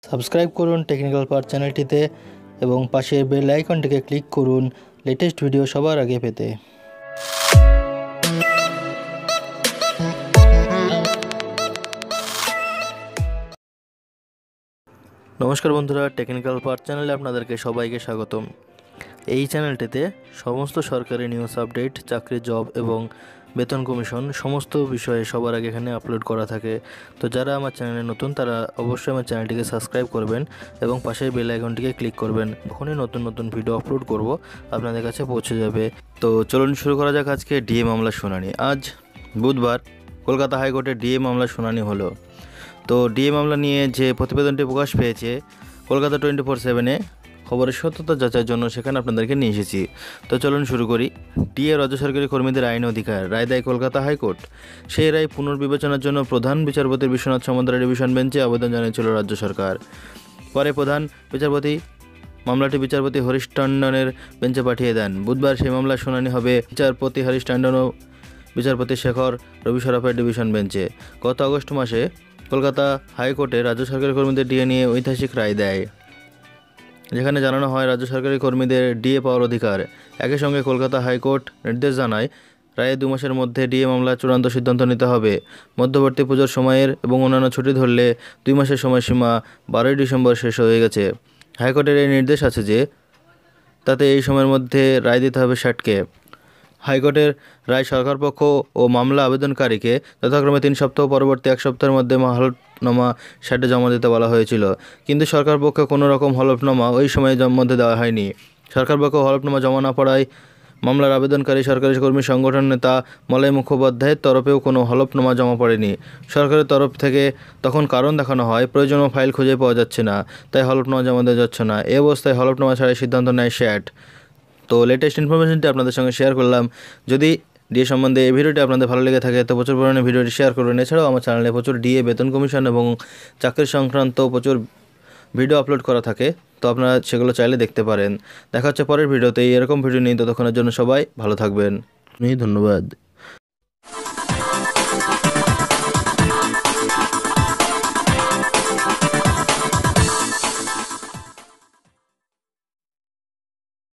Subscribe করুন technical part চ্যানেলটিতে এবং পাশের বেল আইকনটিকে ক্লিক করুন লেটেস্ট ভিডিও সবার আগে পেতে। নমস্কার বন্ধুরা, টেকনিক্যাল পার্ট চ্যানেলে আপনাদেরকে সবাইকে স্বাগতম। এই চ্যানেলটিতে সমস্ত সরকারি নিউজ আপডেট, চাকরি, জব এবং বেতন কমিশন সমস্ত বিষয়ে সবার আগে এখানে আপলোড করা থাকে। তো যারা আমার চ্যানেলে নতুন তারা অবশ্যই আমার চ্যানেলটিকে সাবস্ক্রাইব করবেন এবং পাশের বেল আইকনটিকে ক্লিক করবেন। যখনই নতুন নতুন ভিডিও আপলোড করব আপনাদের কাছে পৌঁছে যাবে। তো চলুন শুরু করা যাক আজকে ডিএ মামলার শুনানি। আজ বুধবার কলকাতা হাইকোর্টের ডিএ মামলার শুনানি হলো। তো ডিএ মামলা নিয়ে যে প্রতিবেদনটি প্রকাশ পেয়েছে কলকাতা 24/7-এ খবরের সত্যতা যাচাইয়ের জন্য সেখানে আপনাদেরকে নিয়ে এসেছি। তো চলুন শুরু করি। ডিএ রাজ্য সরকারি কর্মীদের আইন অধিকার রায় দেয় কলকাতা হাইকোর্ট। সেই রায় পুনর্বিবেচনার জন্য প্রধান বিচারপতি বিশ্বনাথ সমদ্রা ডিভিশন বেঞ্চে আবেদন জানিয়েছিল রাজ্য সরকার। পরে প্রধান বিচারপতি মামলাটি বিচারপতি হরিশ টন্ডনের বেঞ্চে পাঠিয়ে দেন। বুধবার সেই মামলার শুনানি হবে বিচারপতি হরিশ টন্ডন ও বিচারপতি শেখর রবি সরফের ডিভিশন বেঞ্চে। গত আগস্ট মাসে কলকাতা হাইকোর্টে রাজ্য সরকারি কর্মীদের ডিএ নিয়ে ঐতিহাসিক রায় দেয়, যেখানে জানানো হয় রাজ্য সরকারি কর্মীদের ডিএ পাওয়ার অধিকার। একই সঙ্গে কলকাতা হাইকোর্ট নির্দেশ জানায় রায়ের 2 মাসের মধ্যে ডিএ মামলার চূড়ান্ত সিদ্ধান্ত নিতে হবে। মধ্যবর্তী পুজোর সময়ের এবং অন্যান্য ছুটি ধরলে 2 মাসের সময়সীমা 12ই ডিসেম্বর শেষ হয়ে গেছে। হাইকোর্টের এই নির্দেশ আছে যে তাতে এই সময়ের মধ্যে রায় দিতে হবে স্যাটকে। হাইকোর্টের রায় সরকারপক্ষ ও মামলা আবেদনকারীকে যথাক্রমে 3 সপ্তাহ পরবর্তী 1 সপ্তাহের মধ্যে হলফনামা স্যাটে জমা দিতে বলা হয়েছিল, কিন্তু সরকারপক্ষে কোনো রকম হলফনামা ওই সময়ের মধ্যে দেওয়া হয়নি। সরকারপক্ষ হলফনামা জমা না পড়ায় মামলার আবেদনকারী সরকারি কর্মী সংগঠন নেতা মলয় মুখোপাধ্যায়ের তরফেও কোনো হলফনামা জমা পড়েনি। সরকারের তরফ থেকে তখন কারণ দেখানো হয় প্রয়োজনীয় ফাইল খুঁজে পাওয়া যাচ্ছে না, তাই হলফনামা জমা দেওয়া যাচ্ছে না। এই অবস্থায় হলফনামা ছাড়াই সিদ্ধান্ত নেয় স্যাট। তো লেটেস্ট ইনফরমেশনটি আপনাদের সঙ্গে শেয়ার করলাম। যদি ডিএ সম্বন্ধে এই ভিডিওটি আপনাদের ভালো লেগে থাকে তো প্রচুর পরিমাণে ভিডিওটি শেয়ার করুন। এছাড়াও আমার চ্যানেলে প্রচুর ডিএ, বেতন কমিশন এবং চাকরি সংক্রান্ত প্রচুর ভিডিও আপলোড করা থাকে, তো আপনারা সেগুলো চাইলে দেখতে পারেন। দেখা হচ্ছে পরের ভিডিওতে এরকম ভিডিও নিয়ে। ততক্ষণের জন্য সবাই ভালো থাকবেন। ধন্যবাদ।